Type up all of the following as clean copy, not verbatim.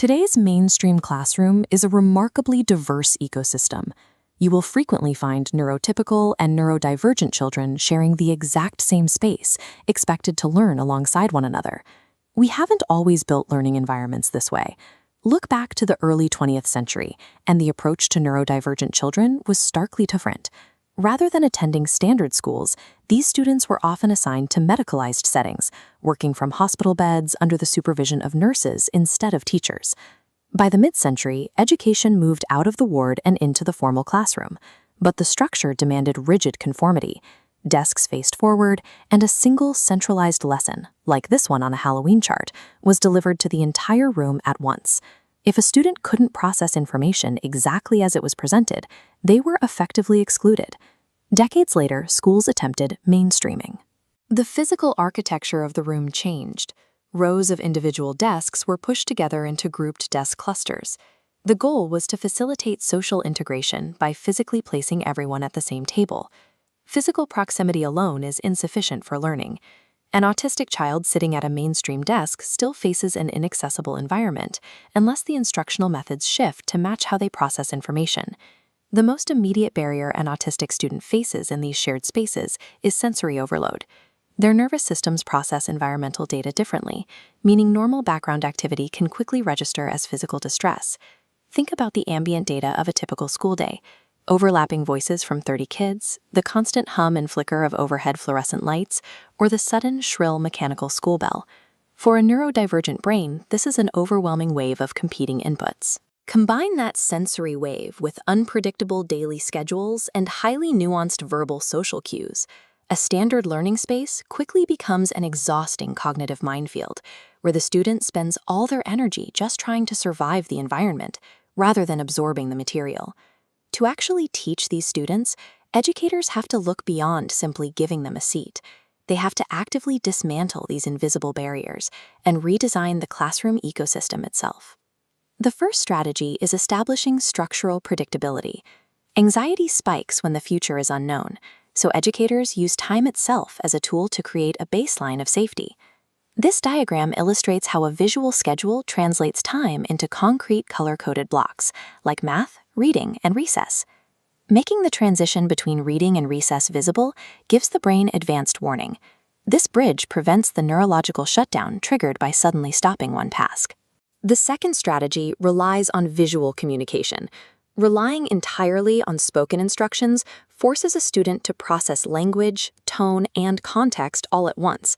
Today's mainstream classroom is a remarkably diverse ecosystem. You will frequently find neurotypical and neurodivergent children sharing the exact same space, expected to learn alongside one another. We haven't always built learning environments this way. Look back to the early 20th century, and the approach to neurodivergent children was starkly different. Rather than attending standard schools, these students were often assigned to medicalized settings, working from hospital beds under the supervision of nurses instead of teachers. By the mid-century, education moved out of the ward and into the formal classroom, but the structure demanded rigid conformity. Desks faced forward, and a single centralized lesson, like this one on a Halloween chart, was delivered to the entire room at once. If a student couldn't process information exactly as it was presented, they were effectively excluded. Decades later, schools attempted mainstreaming. The physical architecture of the room changed. Rows of individual desks were pushed together into grouped desk clusters. The goal was to facilitate social integration by physically placing everyone at the same table. Physical proximity alone is insufficient for learning. An autistic child sitting at a mainstream desk still faces an inaccessible environment unless the instructional methods shift to match how they process information. The most immediate barrier an autistic student faces in these shared spaces is sensory overload. Their nervous systems process environmental data differently, meaning normal background activity can quickly register as physical distress. Think about the ambient data of a typical school day. Overlapping voices from 30 kids, the constant hum and flicker of overhead fluorescent lights, or the sudden, shrill mechanical school bell. For a neurodivergent brain, this is an overwhelming wave of competing inputs. Combine that sensory wave with unpredictable daily schedules and highly nuanced verbal social cues. A standard learning space quickly becomes an exhausting cognitive minefield, where the student spends all their energy just trying to survive the environment, rather than absorbing the material. To actually teach these students, educators have to look beyond simply giving them a seat. They have to actively dismantle these invisible barriers and redesign the classroom ecosystem itself. The first strategy is establishing structural predictability. Anxiety spikes when the future is unknown, so educators use time itself as a tool to create a baseline of safety. This diagram illustrates how a visual schedule translates time into concrete color-coded blocks, like math, reading, and recess. Making the transition between reading and recess visible gives the brain advanced warning. This bridge prevents the neurological shutdown triggered by suddenly stopping one task. The second strategy relies on visual communication. Relying entirely on spoken instructions forces a student to process language, tone, and context all at once.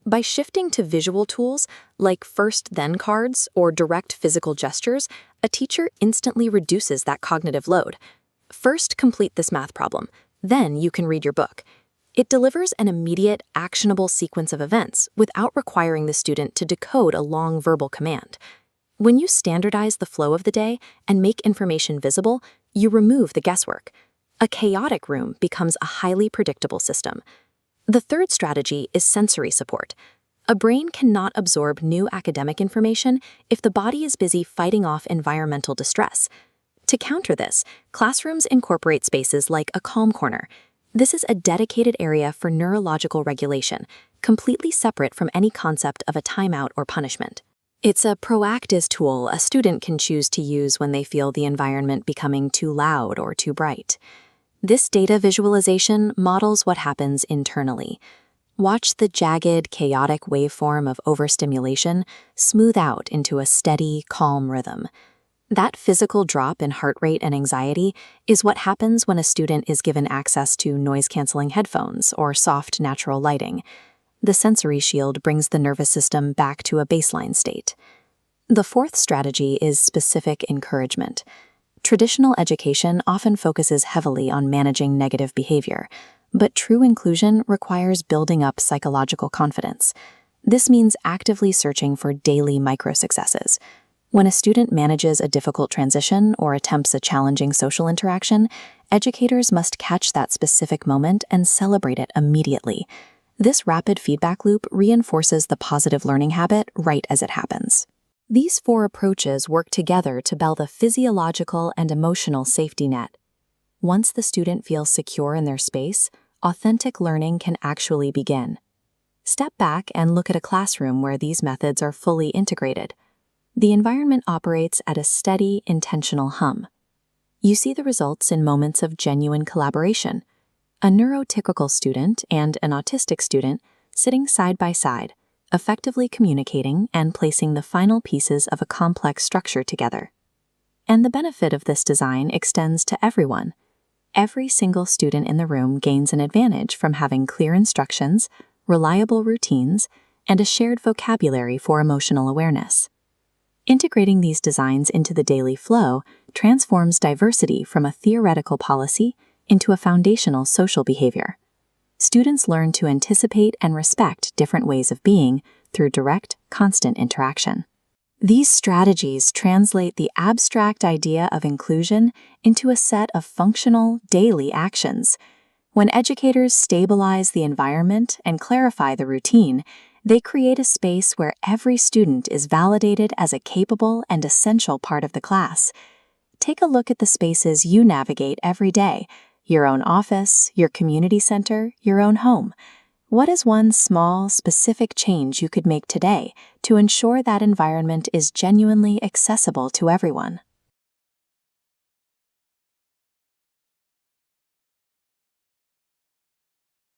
By shifting to visual tools like first-then cards or direct physical gestures, a teacher instantly reduces that cognitive load. First, complete this math problem. Then you can read your book. It delivers an immediate, actionable sequence of events without requiring the student to decode a long verbal command. When you standardize the flow of the day and make information visible, you remove the guesswork. A chaotic room becomes a highly predictable system. The third strategy is sensory support. A brain cannot absorb new academic information if the body is busy fighting off environmental distress. To counter this, classrooms incorporate spaces like a calm corner. This is a dedicated area for neurological regulation, completely separate from any concept of a timeout or punishment. It's a proactive tool a student can choose to use when they feel the environment becoming too loud or too bright. This data visualization models what happens internally. Watch the jagged, chaotic waveform of overstimulation smooth out into a steady, calm rhythm. That physical drop in heart rate and anxiety is what happens when a student is given access to noise-canceling headphones or soft, natural lighting. The sensory shield brings the nervous system back to a baseline state. The fourth strategy is specific encouragement. Traditional education often focuses heavily on managing negative behavior, but true inclusion requires building up psychological confidence. This means actively searching for daily micro-successes. When a student manages a difficult transition or attempts a challenging social interaction, educators must catch that specific moment and celebrate it immediately. This rapid feedback loop reinforces the positive learning habit right as it happens. These four approaches work together to build a physiological and emotional safety net. Once the student feels secure in their space, authentic learning can actually begin. Step back and look at a classroom where these methods are fully integrated. The environment operates at a steady, intentional hum. You see the results in moments of genuine collaboration. A neurotypical student and an autistic student sitting side by side, effectively communicating and placing the final pieces of a complex structure together. And the benefit of this design extends to everyone. Every single student in the room gains an advantage from having clear instructions, reliable routines, and a shared vocabulary for emotional awareness. Integrating these designs into the daily flow transforms diversity from a theoretical policy into a foundational social behavior. Students learn to anticipate and respect different ways of being through direct, constant interaction. These strategies translate the abstract idea of inclusion into a set of functional, daily actions. When educators stabilize the environment and clarify the routine, they create a space where every student is validated as a capable and essential part of the class. Take a look at the spaces you navigate every day: your own office, your community center, your own home. What is one small, specific change you could make today to ensure that environment is genuinely accessible to everyone?